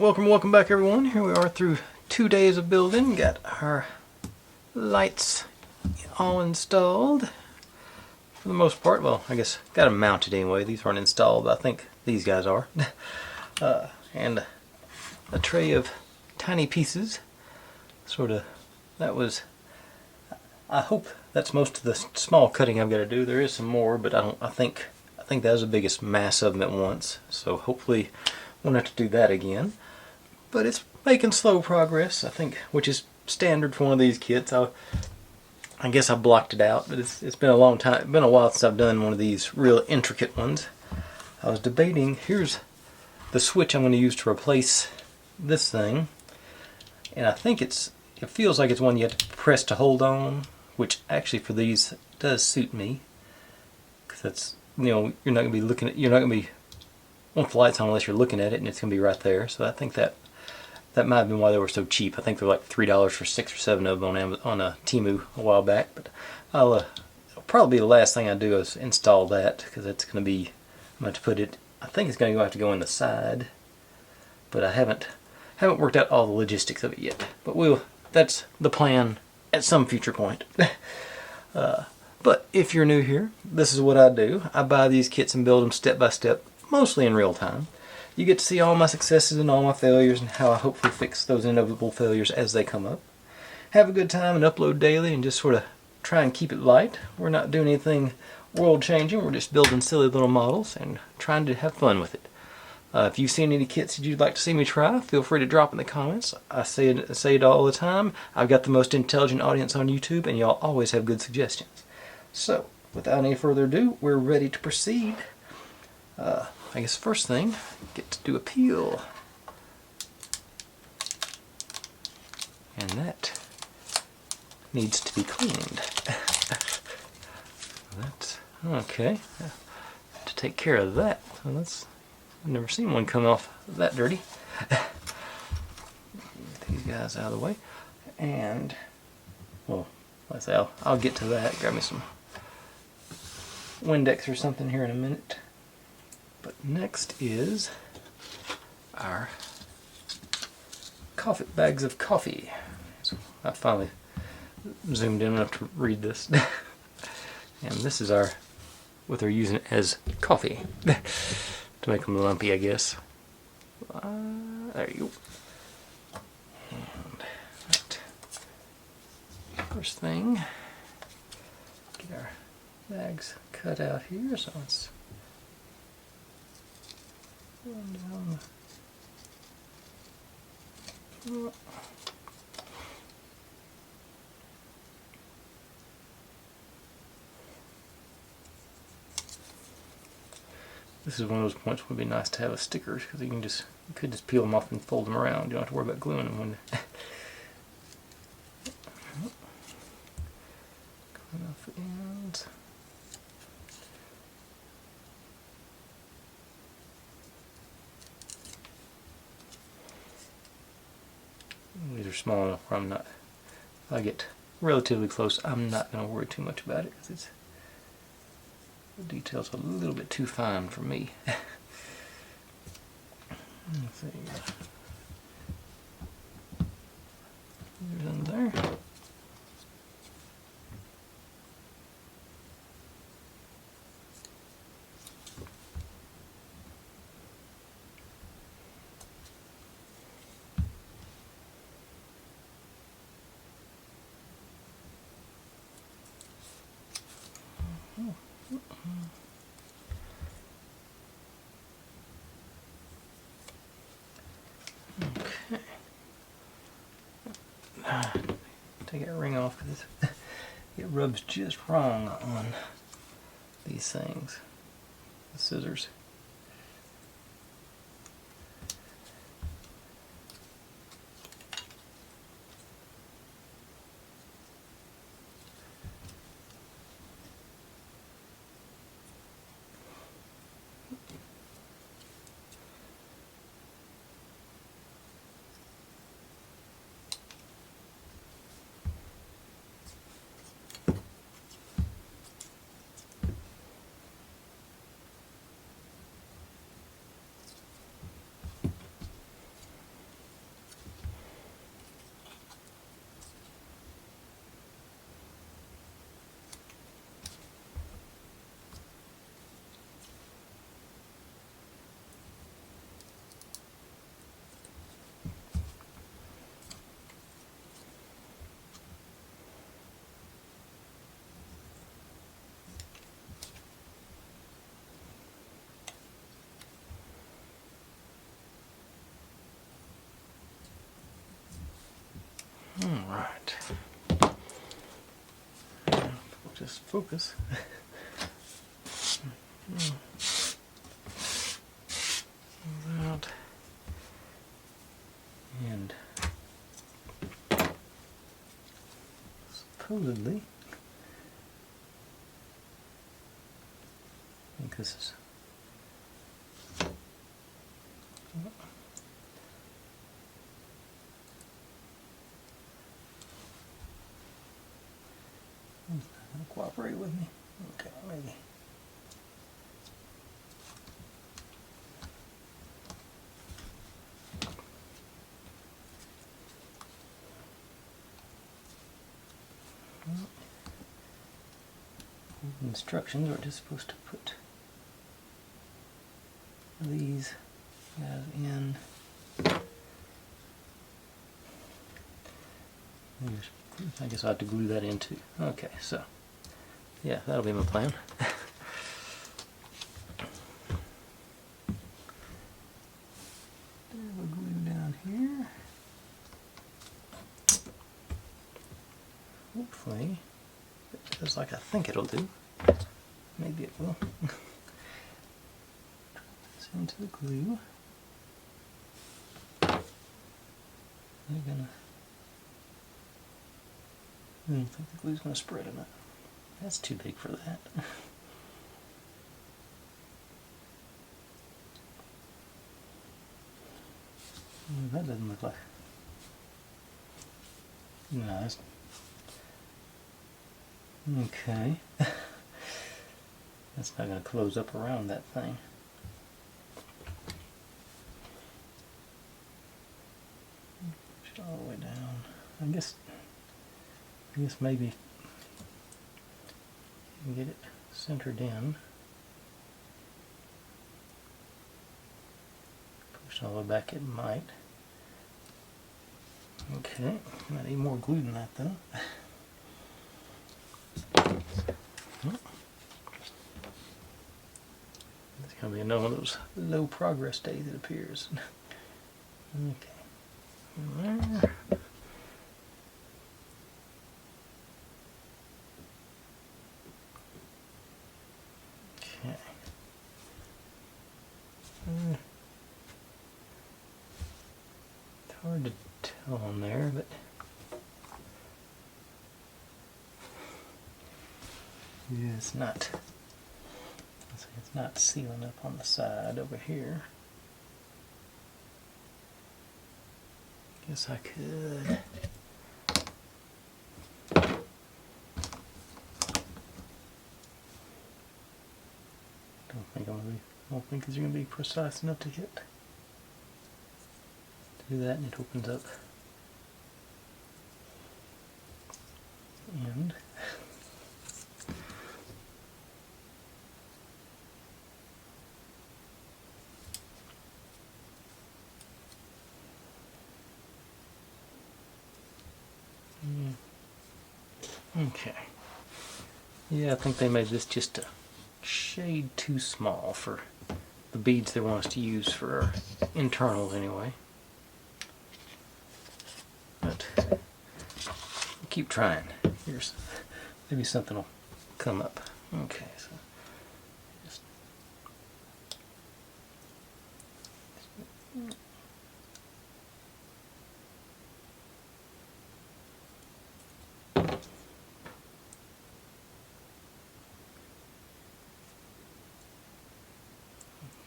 Welcome back everyone. Here we are through 2 days of building. Got our lights all installed for the most part. Well, I guess got them mounted anyway. These weren't installed, but I think these guys are. And a tray of tiny pieces. I hope that's most of the small cutting I've got to do. There is some more, but I think that was the biggest mass of them at once. So hopefully won't have to do that again. But it's making slow progress, I think, which is standard for one of these kits. I guess I blocked it out, but it's been a long time. It's been a while since I've done one of these real intricate ones. I was debating, here's the switch I'm going to use to replace this thing. And I think it feels like it's one you have to press to hold on, which actually for these does suit me. Because that's, you're not going to be want the lights on unless you're looking at it, and it's going to be right there. So I think that might have been why they were so cheap. I think they're like $3 for 6 or 7 of them on Temu a while back. But it'll probably be the last thing I do is install that, because that's going to be, I'm going to have to put it, I think it's going to have to go in the side, but I haven't worked out all the logistics of it yet. But that's the plan at some future point. But if you're new here, this is what I do. I buy these kits and build them step by step, mostly in real time. You get to see all my successes and all my failures and how I hopefully fix those inevitable failures as they come up. Have a good time and upload daily and just sort of try and keep it light. We're not doing anything world changing, we're just building silly little models and trying to have fun with it. If you've seen any kits that you'd like to see me try, feel free to drop in the comments. I say it all the time. I've got the most intelligent audience on YouTube, and y'all always have good suggestions. So, without any further ado, we're ready to proceed. I guess first thing, get to do a peel. And that needs to be cleaned. That's okay. To take care of that. So I've never seen one come off that dirty. Get these guys out of the way. And, well, let's say I'll get to that. Grab me some Windex or something here in a minute. But next is our bags of coffee. So I finally zoomed in enough to read this. And this is what they're using as coffee. To make them lumpy, I guess. There you go. And first thing, get our bags cut out here. So it's down. This is one of those points where it would be nice to have stickers, because you could just peel them off and fold them around. You don't have to worry about gluing them when going off the ends. These are small enough where if I get relatively close, I'm not going to worry too much about it, because the details are a little bit too fine for me. Let's see. There's in there. Okay. Take that ring off, because it rubs just wrong on these things, the scissors. Alright. Just focus. Out. And supposedly, I think this is he's not going to cooperate with me. Okay, maybe. Instructions are just supposed to put these guys in. I guess I'll have to glue that in too. Okay, so yeah, that'll be my plan. We'll glue down here. Hopefully it does like I think it'll do. Maybe it will. Drop this into the glue. I don't think the glue's going to spread enough. That's too big for that. That doesn't look like... No, that's... Okay. That's not going to close up around that thing. Push it all the way down. I guess maybe you can get it centered in. Push all the way back, it might. Okay, I need more glue than that though. It's going to be another one of those low progress days, it appears. Okay. There. Okay. It's hard to tell on there, but yeah, it's not sealing up on the side over here. Guess I could. I don't think it's going to be precise enough to hit. Do that and it opens up. And okay. Yeah, I think they made this just a shade too small for the beads they want us to use for our internals anyway. But we'll keep trying. Here's maybe something will come up. Okay, so just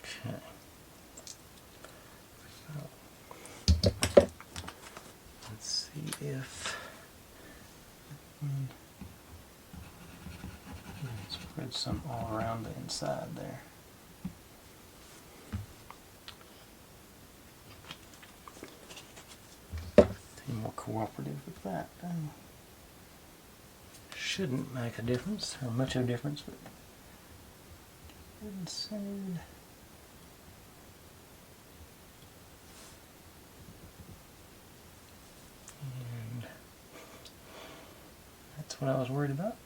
okay. Let's see if spread some all around the inside there. Be more cooperative with that. Shouldn't make a difference, or much of a difference, but inside. And that's what I was worried about.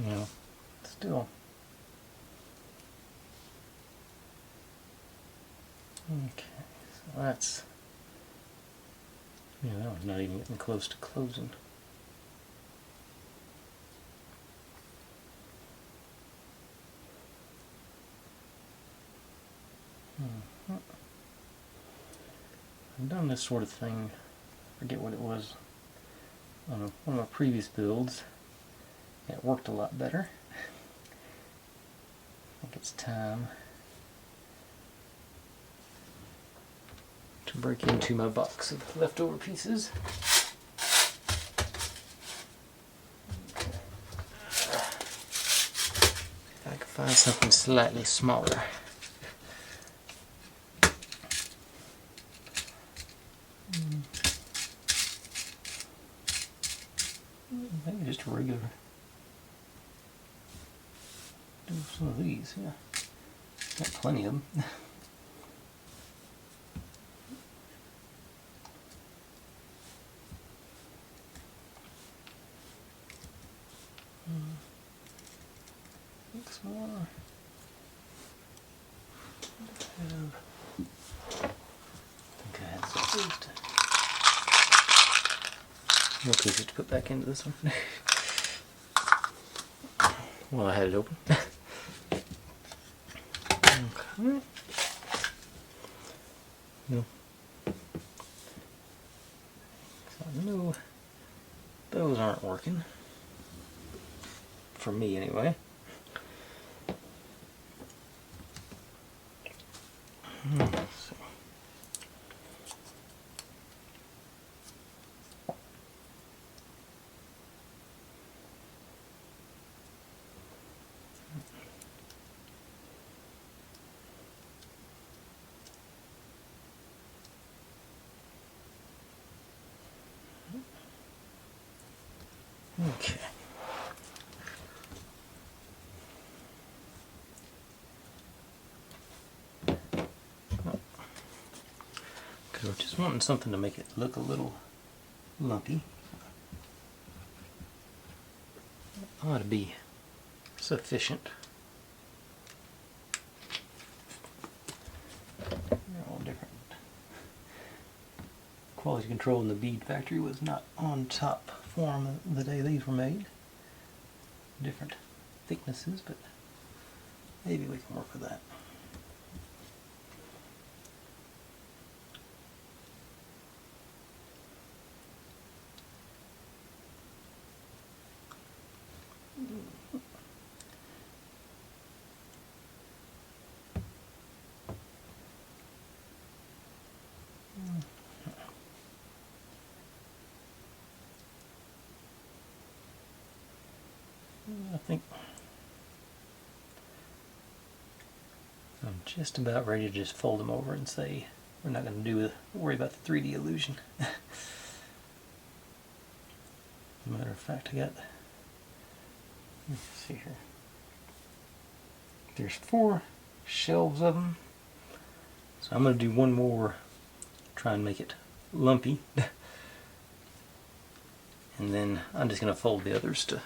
You know, still Okay, so that's, yeah, that one's not even getting close to closing. I've done this sort of thing, I forget what it was, on one of my previous builds. It worked a lot better. I think it's time to break into my box of leftover pieces. If I can find something slightly smaller. Maybe just a regular. Do some of these, yeah. Got plenty of them. Looks more. I think I had some of these more pieces to put back into this one. Well, I had it open. Okay. No. So I know those aren't working. For me, anyway. Let's see. Okay. Because we're just wanting something to make it look a little lumpy. Ought to be sufficient. They're all different. Quality control in the bead factory was not on top form the day these were made. Different thicknesses, but maybe we can work with that. I think I'm just about ready to just fold them over and say we're not going to worry about the 3D illusion. As a matter of fact, let's see here. There's 4 shelves of them, so I'm going to do one more, try and make it lumpy. And then I'm just going to fold the others to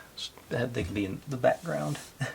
have they can be in the background. Okay.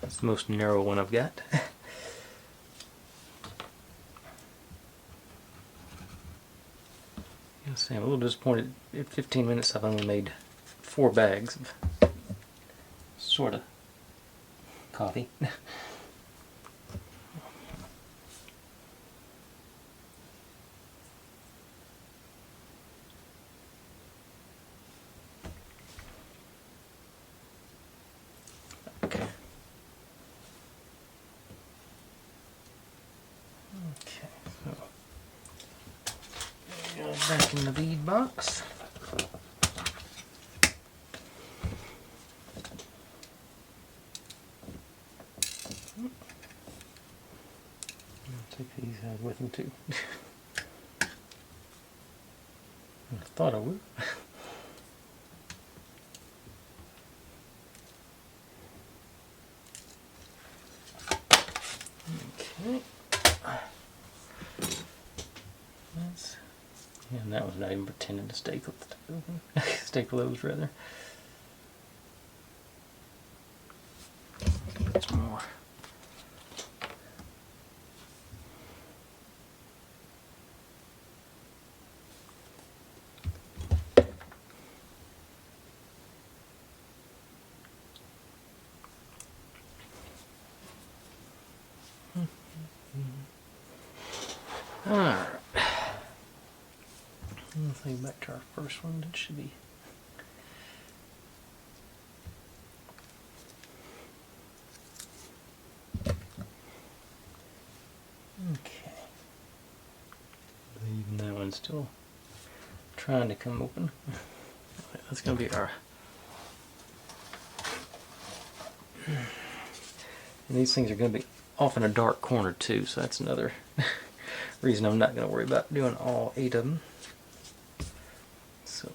That's the most narrow one I've got. I'm a little disappointed. In 15 minutes I've only made 4 bags of sort of coffee. Okay. Okay, so go back in the bead box. Take these guys with them too. I thought I would. Okay. And that was not even pretending to staple staple those rather. That's more. Alright. Let's think back to our first one. It should be. Okay. Even that one's still trying to come open. That's going to be our. And these things are going to be off in a dark corner too, so that's another reason I'm not going to worry about doing all 8 of them. So,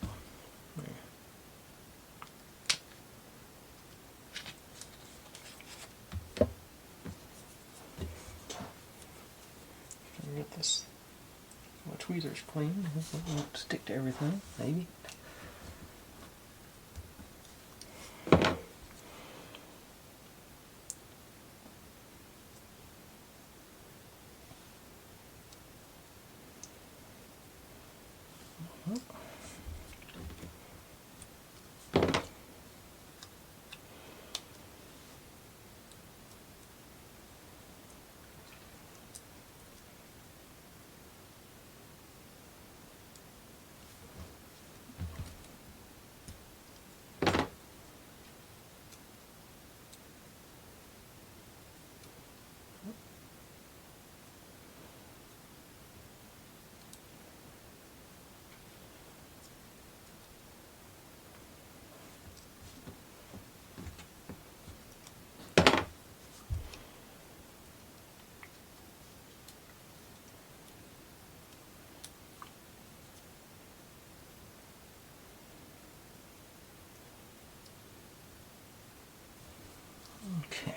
get this tweezers clean. It won't stick to everything, maybe. Okay.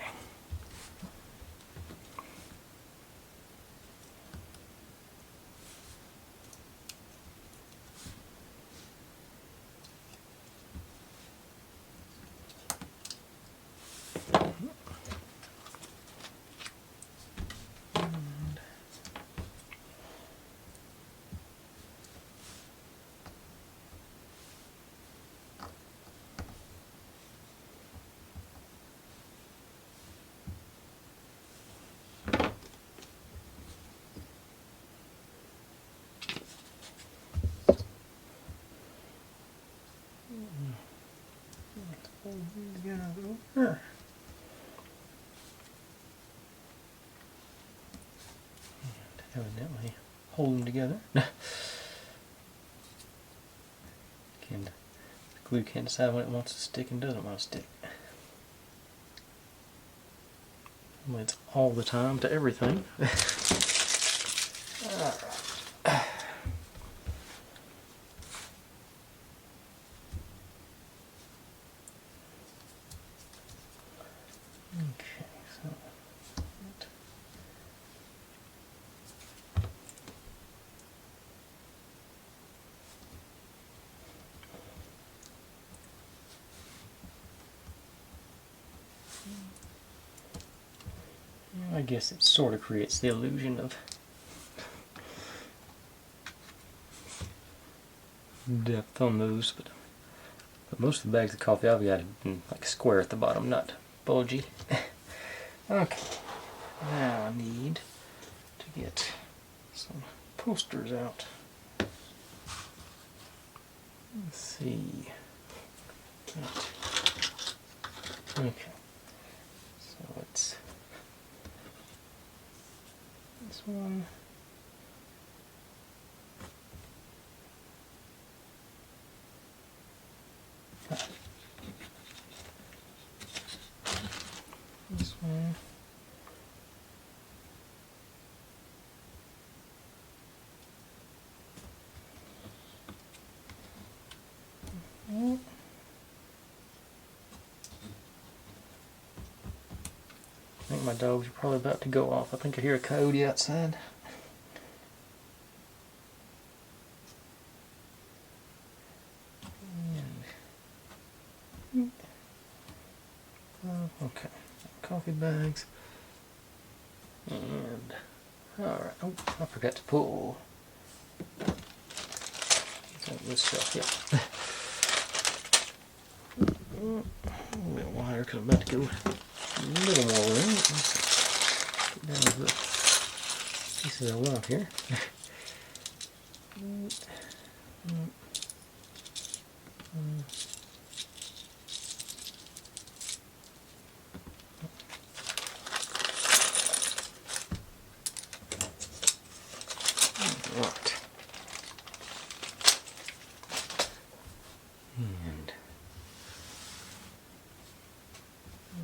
Here. And evidently hold them together. The glue can't decide when it wants to stick and doesn't want to stick. Well, it's all the time to everything. Alright. Okay, so I guess it sort of creates the illusion of depth on those, but most of the bags of coffee I've got like square at the bottom, not bulgy. Okay, now I need to get some posters out. Let's see. Right. Okay, so it's this one. This one. I think my dogs are probably about to go off. I think I hear a coyote outside. Okay, coffee bags. And, alright, oh, I forgot to pull. This shelf, yeah. A bit wider because I'm about to go a little more room. Get down to the pieces I want here. Right. And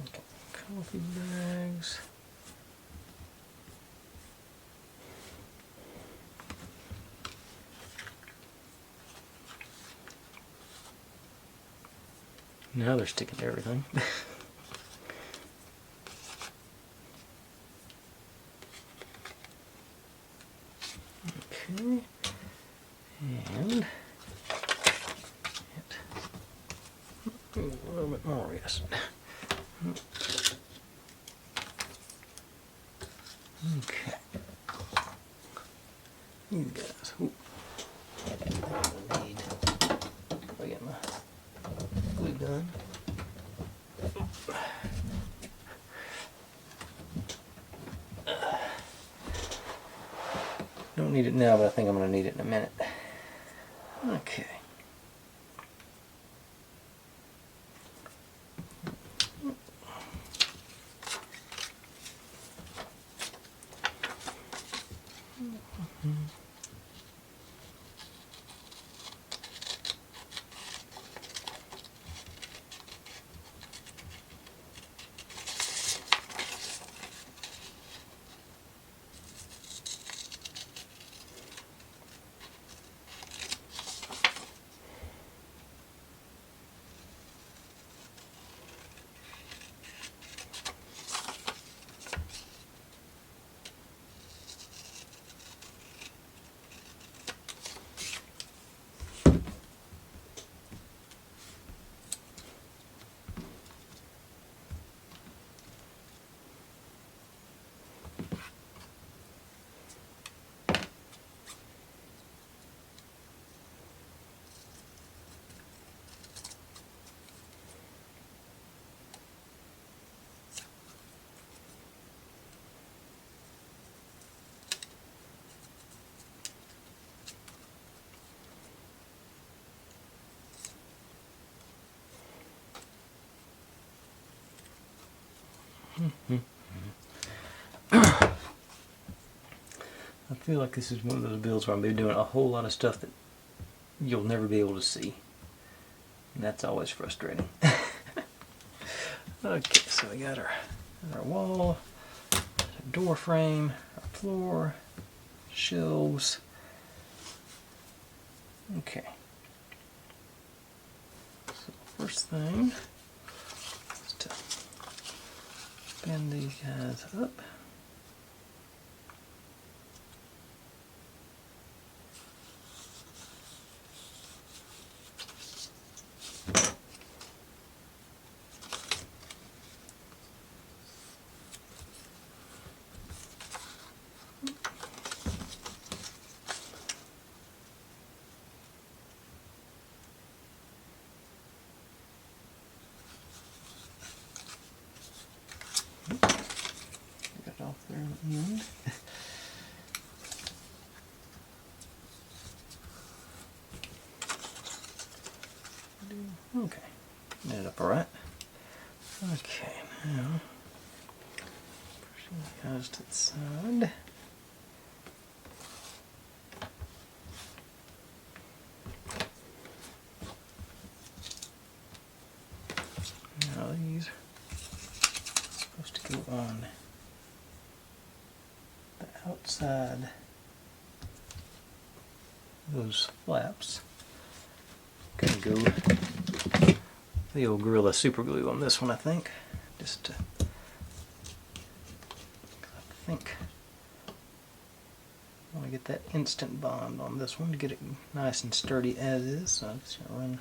okay, coffee bags. Now they're sticking to everything. Okay. And a little bit more, yes. Okay. You guys. Ooh. I need to get my glue gun. Don't need it now, but I think I'm going to need it in a minute. Okay. I feel like this is one of those builds where I'm going to be doing a whole lot of stuff that you'll never be able to see. And that's always frustrating. Okay, so we got our wall, our door frame, our floor, shelves. Okay. So first thing is to bend these guys up. Get it off there at the end. Okay, made it up alright. Okay, now pushing the guys to the side. Now these are supposed to go on the outside of those flaps. Gonna go the old Gorilla Super Glue on this one, I think. Just to, I think I want to get that instant bond on this one to get it nice and sturdy as is. So I'm just going to run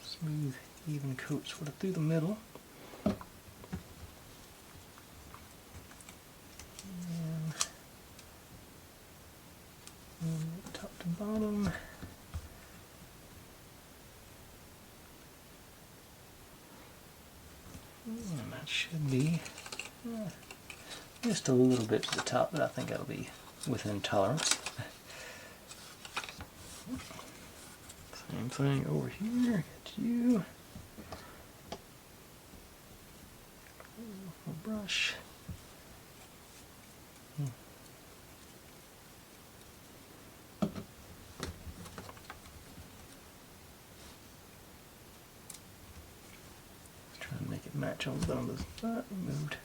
smooth, even coat sort of through the middle. And top to bottom. And that should be just a little bit to the top, but I think that'll be within tolerance. Same thing over here. Get you. A brush. Try and make it match on some of this that removed.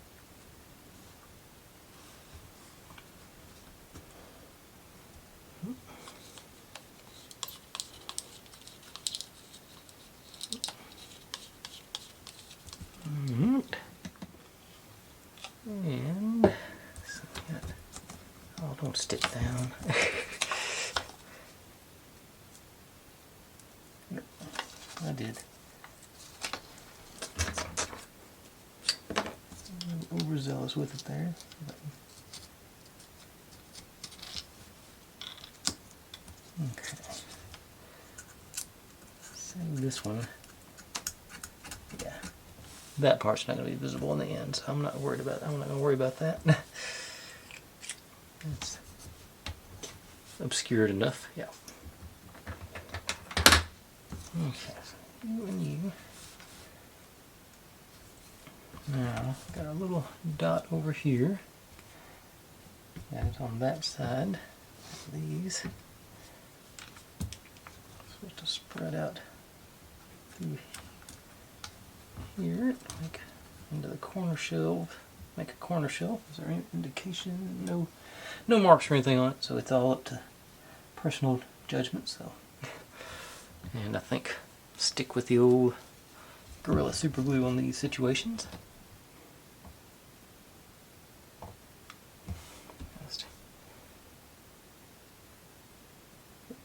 And oh, don't stick down. I did. I'm overzealous with it there. Okay. So this one, yeah, that part's not going to be visible in the end, so I'm not worried about. I'm not going to worry about that. It's obscured enough. Yeah. Okay. So you and you. Now, got a little dot over here. Got it on that side. These supposed to spread out through here, like into the corner shelf. Make a corner shelf. Is there any indication? No marks or anything on it, so it's all up to personal judgment. So, and I think stick with the old Gorilla Super Glue on these situations.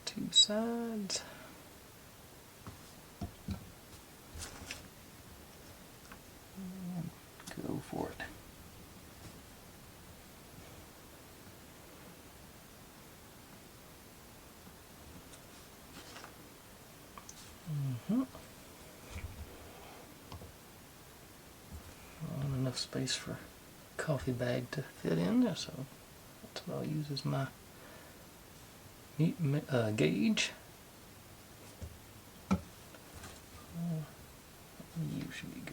Two sides. And go for it. Enough space for a coffee bag to fit in there, so that's what I'll use as my gauge. You should be good.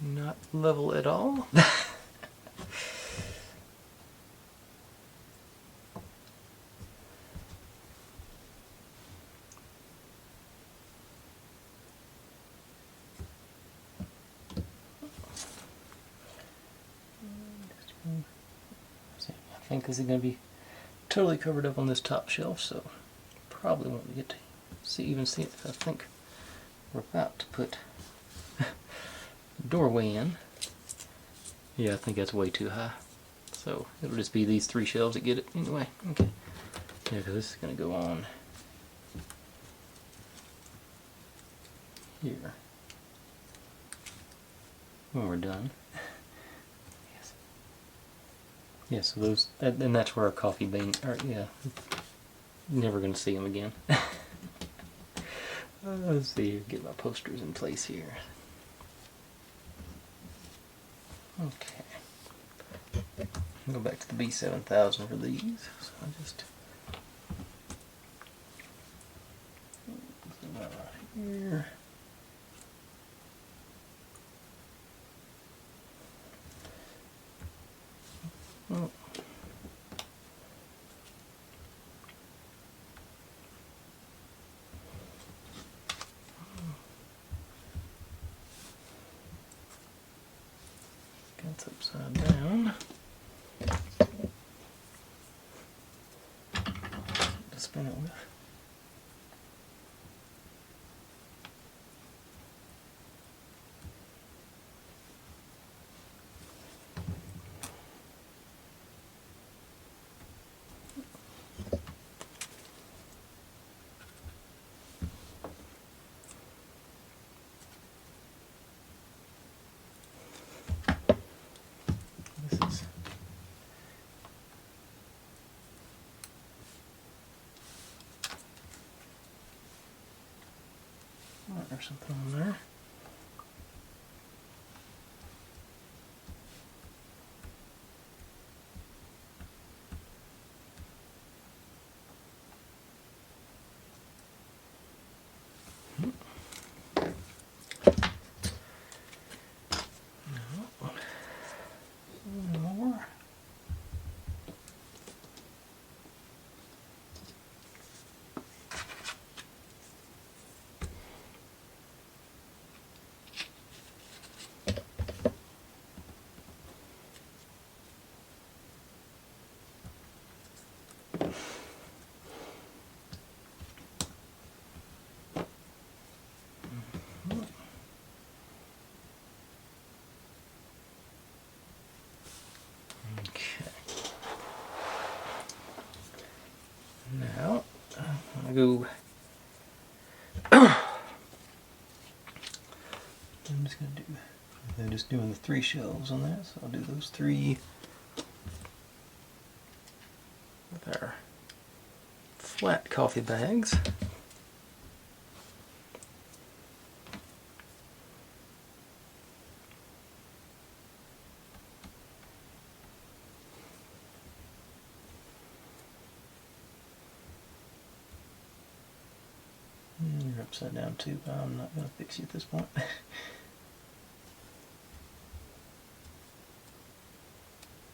Not level at all. I think this is going to be totally covered up on this top shelf, so probably won't get to even see it. I think we're about to put doorway in. Yeah, I think that's way too high. So it'll just be these three shelves that get it anyway. Okay. Yeah, because this is going to go on here when we're done. Yes. Yeah, so those, and that's where our coffee bean, or yeah, never going to see them again. Let's see, get my posters in place here. Okay. Go back to the B7000 for these. So I just here. Oh. It's upside down. To spin it with. This is or something on there. More. Okay. Now I'm gonna go. I'm just gonna do. I'm just doing the 3 shelves on that, so I'll do those 3 with our flat coffee bags. And you're upside down too, but I'm not going to fix you at this point. I'm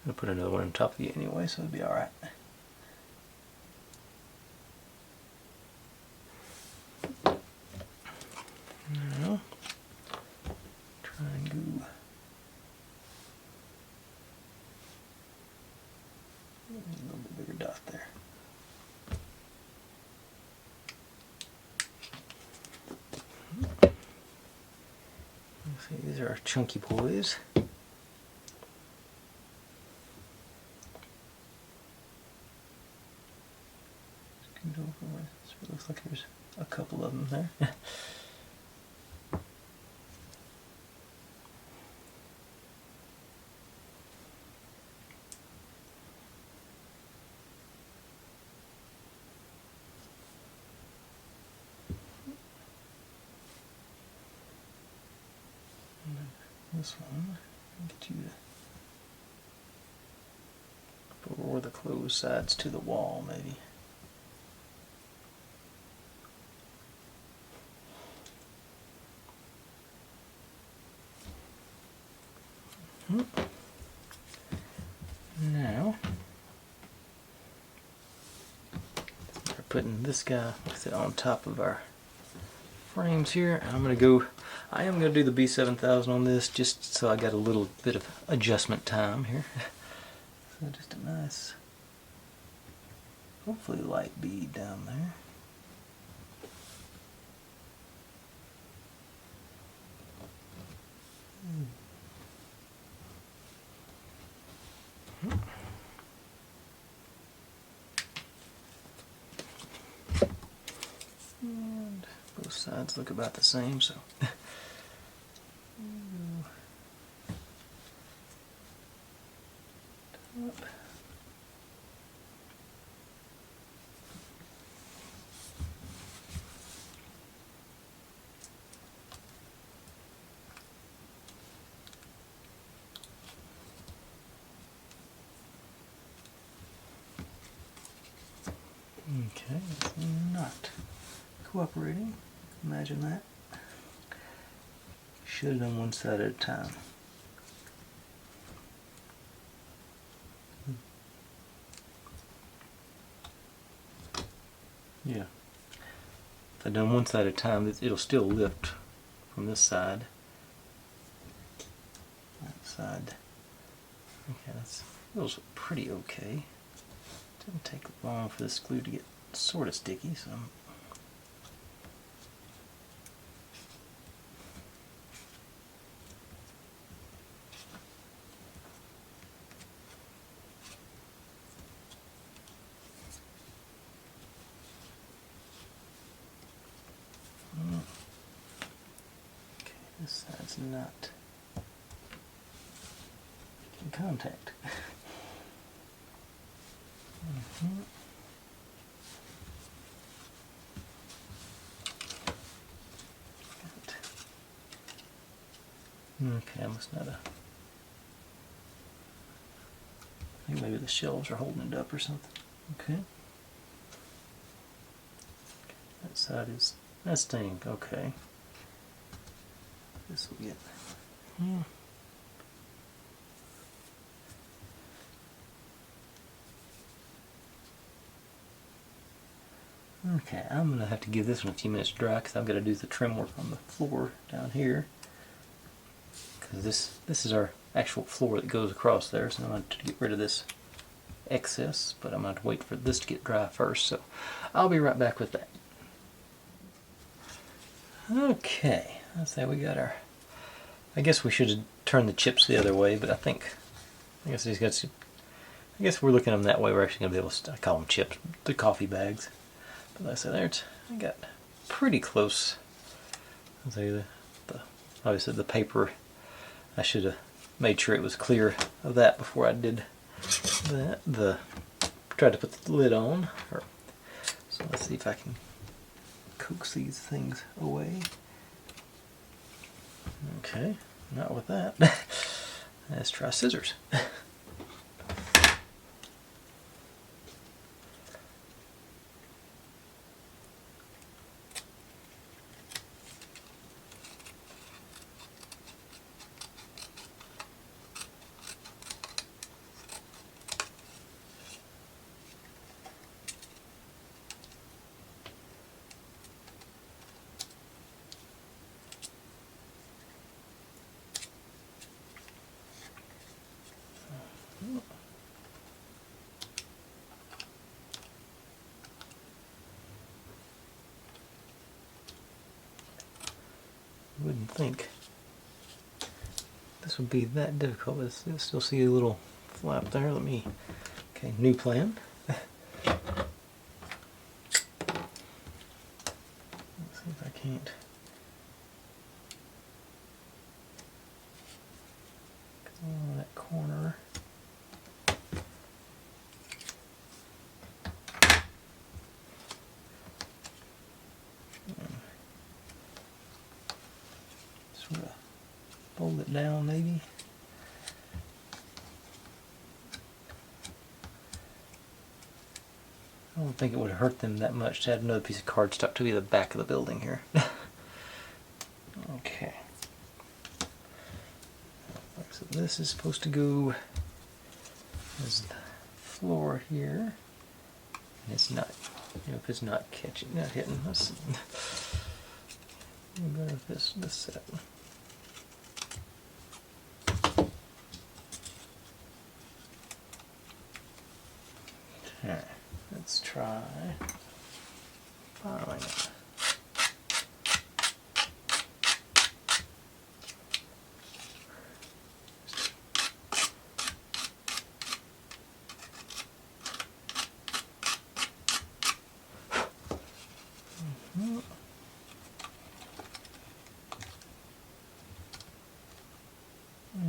going to put another one on top of you anyway, so it'll be alright. Now, try and go a little bit bigger dot there. See, these are our chunky boys. Scoot over. It looks like there's a couple of them there. This one, get you to lower the closed sides to the wall, maybe. Now, we're putting this guy on top of our frames here. I'm gonna go. I am gonna do the B7000 on this, just so I got a little bit of adjustment time here. So just a nice, hopefully light bead down there. And both sides look about the same, so top. Okay, it's not cooperating. Imagine that. Should have done one side at a time. Yeah. If I'd done one side at a time, it'll still lift from this side. That side. Okay, those are pretty okay. Didn't take long for this glue to get sort of sticky, so. Okay, this side's not in contact. Okay, I must not have. I think maybe the shelves are holding it up or something. Okay. That side is, that's staying okay. This will get, yeah. Okay, I'm going to have to give this one a few minutes to dry because I've got to do the trim work on the floor down here. Because this is our actual floor that goes across there, so I'm going to have to get rid of this excess, but I'm going to have to wait for this to get dry first, so I'll be right back with that. Okay, let's say we got our, I guess we should have turned the chips the other way, but I guess these guys, I guess if we're looking at them that way, we're actually going to be able to, I call them chips, the coffee bags. But like I said, there I got pretty close. I'll tell you obviously the paper, I should have made sure it was clear of that before I did that. Tried to put the lid on. So let's see if I can coax these things away. Okay, not with that. Let's try scissors. Wouldn't think this would be that difficult, but I still see a little flap there. Okay, new plan. Let's see if I can't. Oh, that corner. Sort of fold it down, maybe. I don't think it would hurt them that much to have another piece of cardstock to be the back of the building here. Okay. So this is supposed to go as the floor here. And it's not, if it's not catching, not hitting. Let's see. Better if this set. Okay, let's try filing it.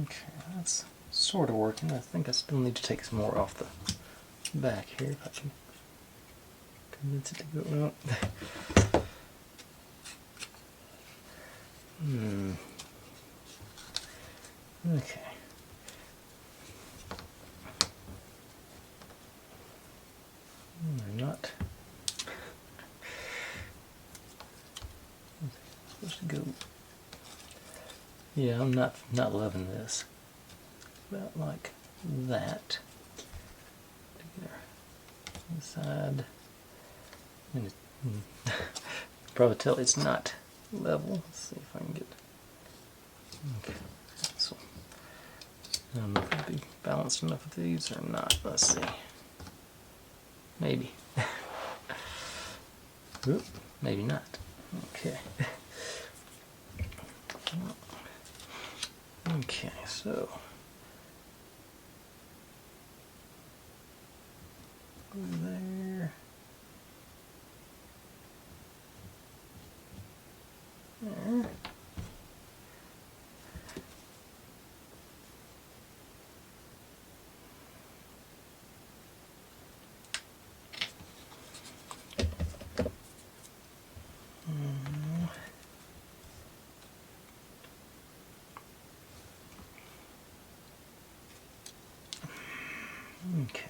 Okay, that's sort of working. I think I still need to take some more off the back here if I can convince it to go up. Okay. Not. Yeah, I'm not loving this. About like that. Inside. And probably tell it's not level. Let's see if I can get. Okay. So I don't know if it'll be balanced enough with these or not. Let's see. Maybe. Oop, maybe not. Okay. Okay, so there. There. Okay.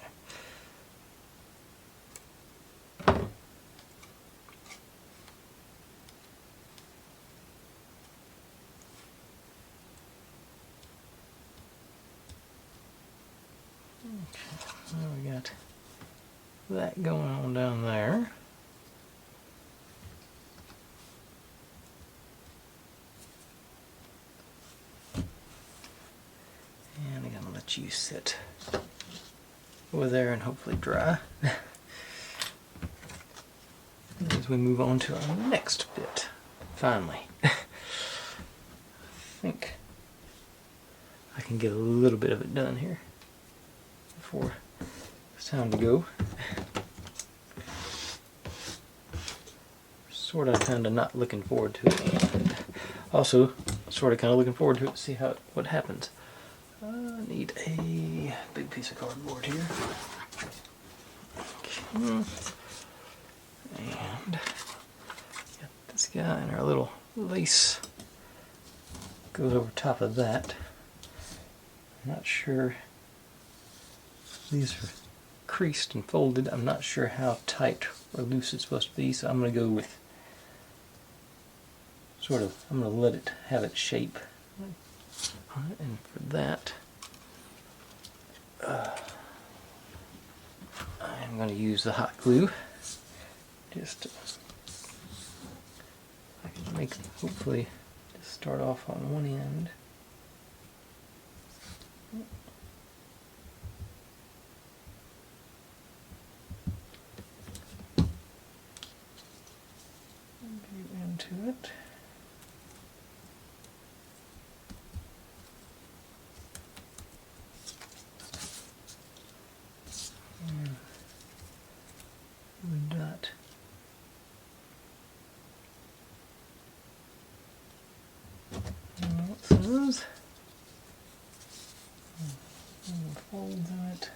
So we got that going on down there. And I'm gonna let you sit over there and hopefully dry as we move on to our next bit. Finally. I think I can get a little bit of it done here before it's time to go. Sort of kind of not looking forward to it. And also sort of kind of looking forward to it to see what happens. I need a big piece of cardboard here. Okay. And got this guy and our little lace goes over top of that. I'm not sure. These are creased and folded. I'm not sure how tight or loose it's supposed to be, so I'm going to go with I'm going to let it have its shape. And for that, I'm going to use the hot glue. Just I can make hopefully just start off on one end. Into it. Dot. What's those? Folds in it.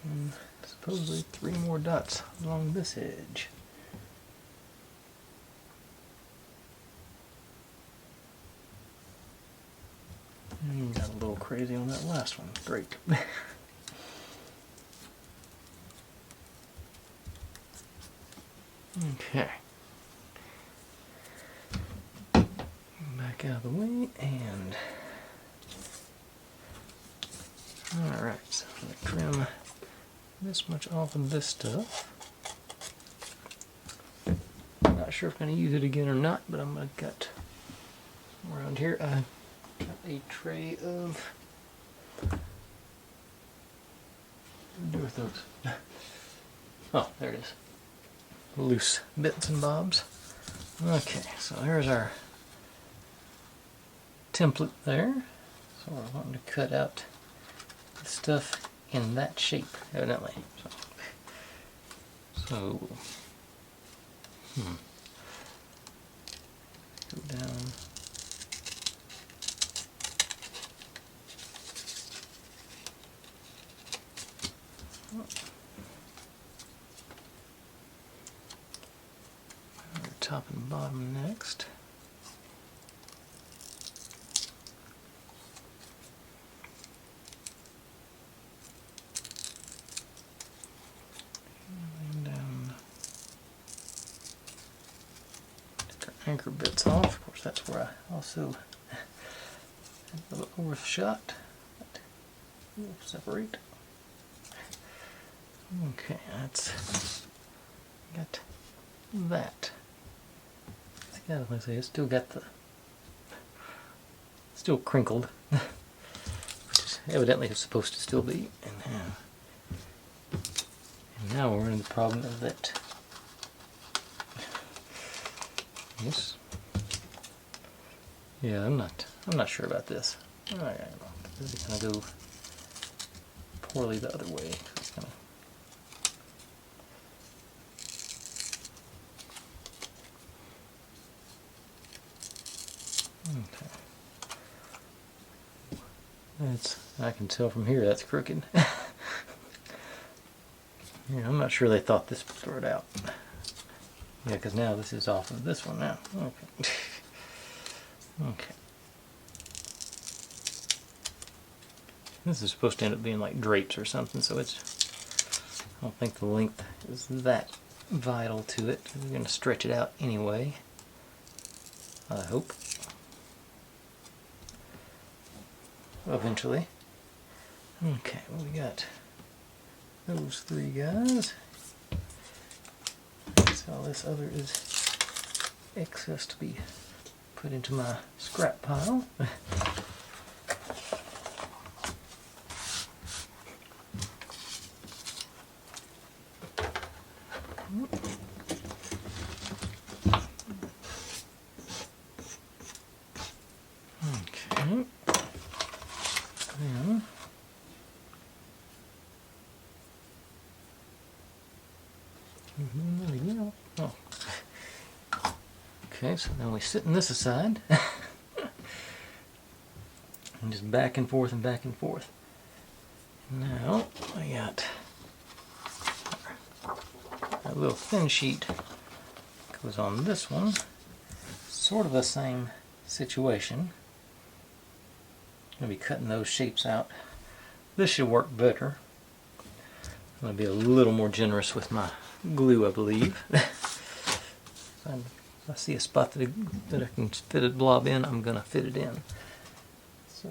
And supposedly 3 more dots along this edge. Got a little crazy on that last one. Great. Okay. Back out of the way and alright, so I'm going to trim this much off of this stuff. I'm not sure if I'm going to use it again or not, but I'm going to cut around here. I got a tray of what do I do with those? Oh, there it is. Loose bits and bobs. Okay, so there's our template there. So we're wanting to cut out the stuff in that shape, evidently. So go down. Top and bottom next. And down anchor bits off. Of course, that's where I also had a little overshot. We'll separate. Okay, that's got that. It's got, let's say, it's still got the still crinkled, which is evidently it's supposed to still be. And now we're in the problem of that. Yes. Yeah, I'm not sure about this. I don't know. This is gonna go poorly the other way. It's gonna. Okay. I can tell from here that's crooked. Yeah, I'm not sure they thought this would throw it out. Yeah, because now this is off of this one now. Okay. Okay. This is supposed to end up being like drapes or something, so it's, I don't think the length is that vital to it. We're going to stretch it out anyway, I hope. Eventually. Okay, well, we got those three guys. So all this other is excess to be put into my scrap pile. Okay. Then oh. Okay, so now we're setting this aside. And just back and forth and back and forth. Now I got a little thin sheet goes on this one. Sort of the same situation. I'm going to be cutting those shapes out. This should work better. I'm going to be a little more generous with my glue, I believe. If I see a spot that I can fit a blob in, I'm going to fit it in. So.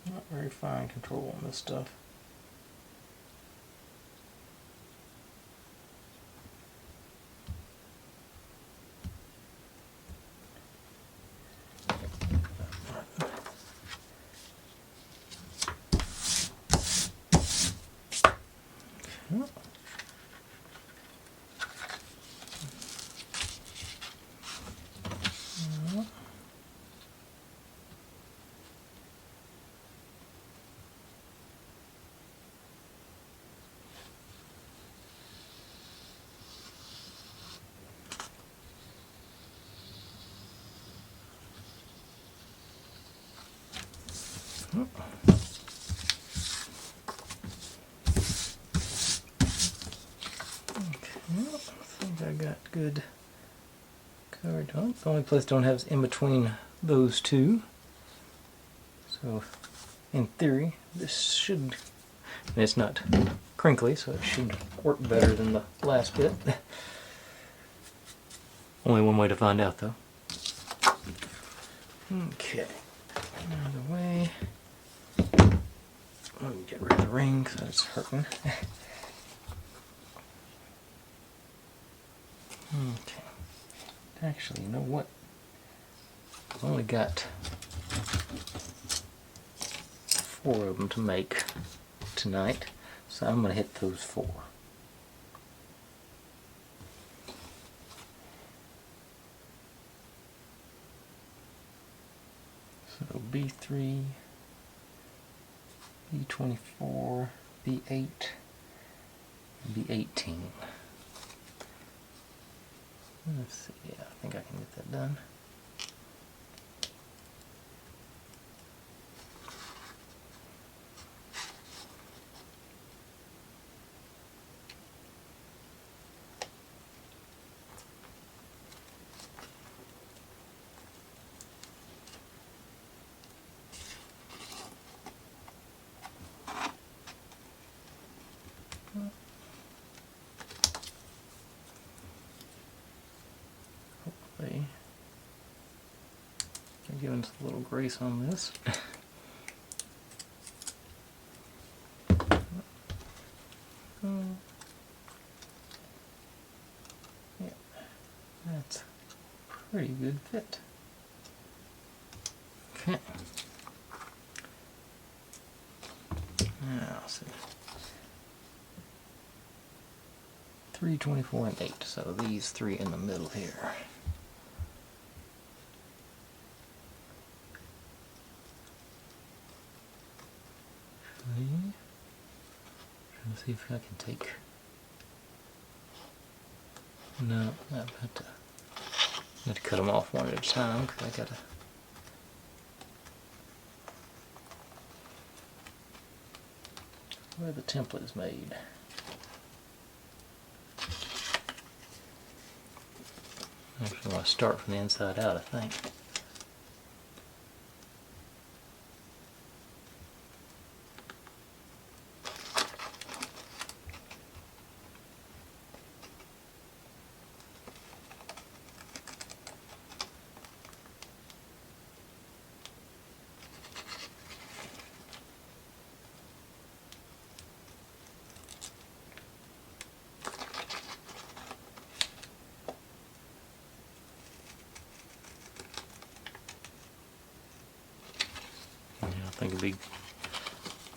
Not very fine control on this stuff. Okay, I think I got good coverage on it. The only place I don't have is in between those two. So, in theory, this should, and it's not crinkly, so it should work better than the last bit. Only one way to find out, though. Okay, out of the way. Let me get rid of the ring because it's hurting. Okay. Actually, you know what? I've only got 4 of them to make tonight, so I'm going to hit those 4. So B3, B24, B8, B18. Let's see, yeah, I think I can get that done. Hopefully, I'm giving us a little grace on this. Yeah, that's a pretty good fit. Okay. Now, let's see. 3, 24, and 8. So these three in the middle here. Okay. Trying to see if I can take. No, I have to cut them off one at a time because I gotta. Where the template is made. Actually, I start from the inside out, I think.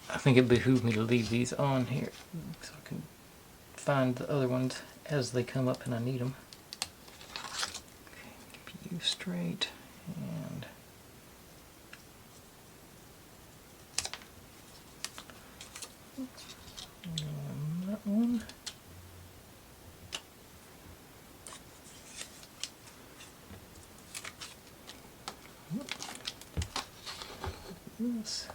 I think it behooves me to leave these on here so I can find the other ones as they come up and I need them. Okay, keep you straight and that one. This.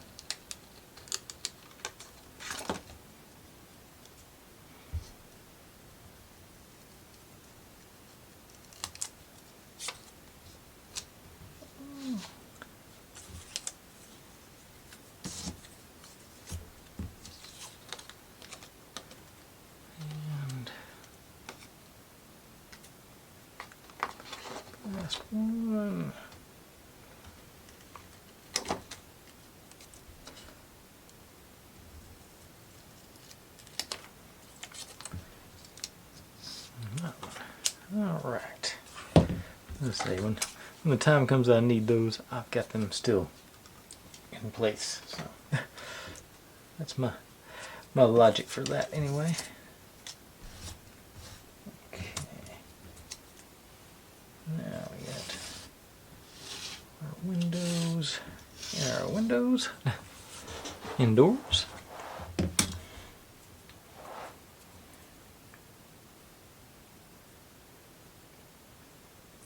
Last one. All right. Let's say when the time comes I need those, I've got them still in place. So that's my logic for that anyway. Okay. Now we got our windows. Here are our windows. Indoors.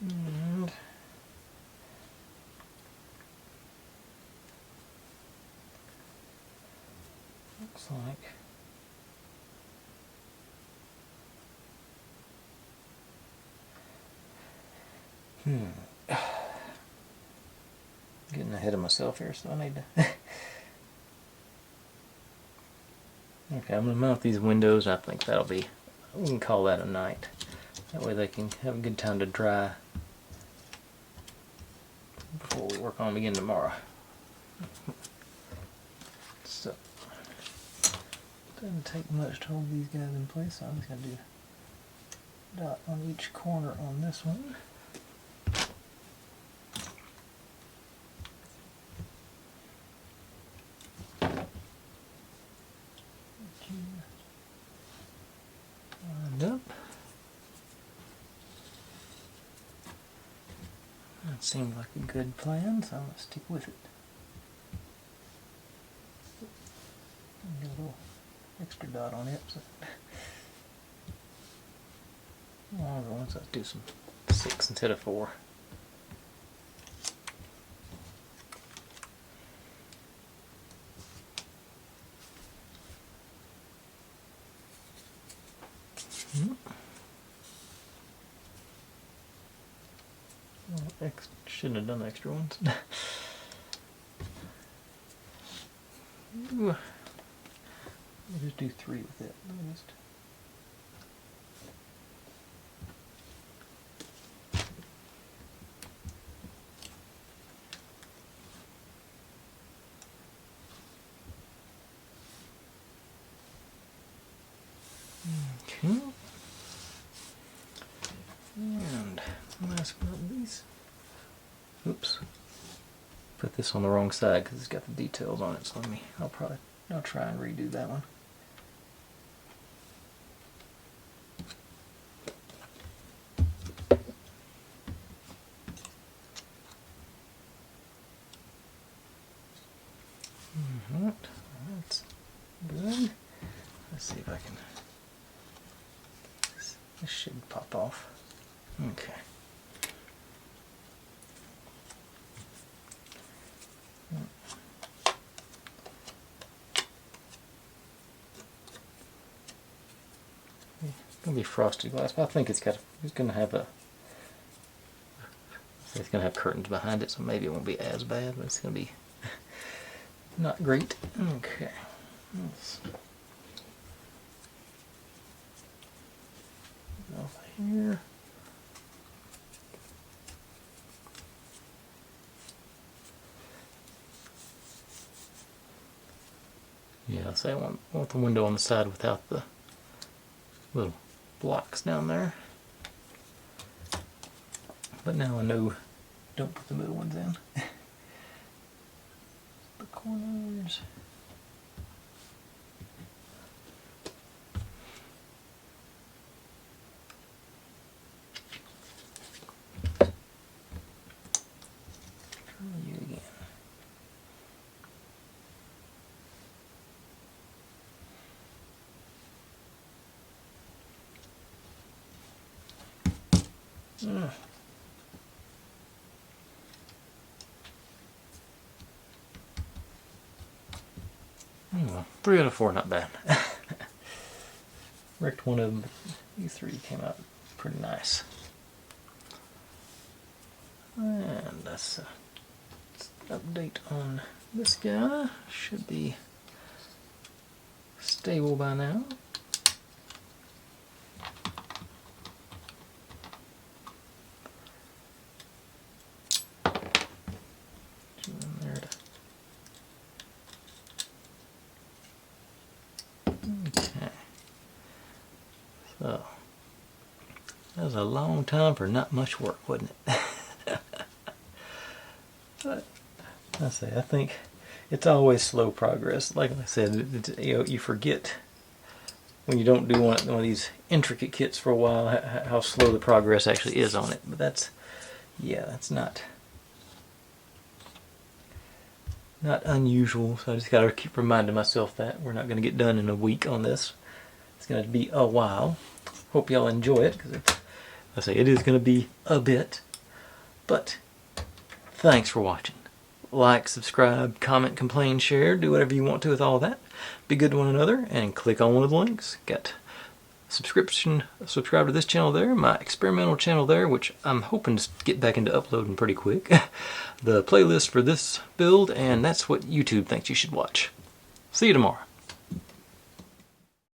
And looks like getting ahead of myself here, so I need to okay, I'm gonna mount these windows. I think that'll be, we can call that a night. That way they can have a good time to dry before we work on them again tomorrow. So, doesn't take much to hold these guys in place, so I'm just going to do a dot on each corner on this one. Lined up. That seemed like a good plan, so I'm going to stick with it. Get a little extra dot on it. So longer ones, let's do some 6 instead of 4. Shouldn't have done extra ones. We'll just do 3 with it. Okay. And last but not least, oops, put this on the wrong side because it's got the details on it. So I'll try and redo that one. That's good. Let's see if I can. This should pop off. Okay. It's gonna be frosted glass, but I think it's gonna have curtains behind it, so maybe it won't be as bad, but it's gonna be not great. Okay. Over here. Yeah, so I want the window on the side without the little blocks down there. But now I know, don't put the middle ones in. The corners. Try you again. Well, 3 out of 4, not bad. Wrecked one of them, but these 3 came out pretty nice. And that's update on this guy. Should be stable by now. So, that was a long time for not much work, wasn't it? But I think it's always slow progress. Like I said, you forget when you don't do one of these intricate kits for a while how slow the progress actually is on it. But that's not unusual. So I just gotta keep reminding myself that we're not gonna get done in a week on this. It's gonna be a while. Hope y'all enjoy it, because it is going to be a bit. But thanks for watching. Like, subscribe, comment, complain, share, do whatever you want to with all that. Be good to one another, and click on one of the links. Got subscribe to this channel there, my experimental channel there, which I'm hoping to get back into uploading pretty quick. The playlist for this build, and that's what YouTube thinks you should watch. See you tomorrow.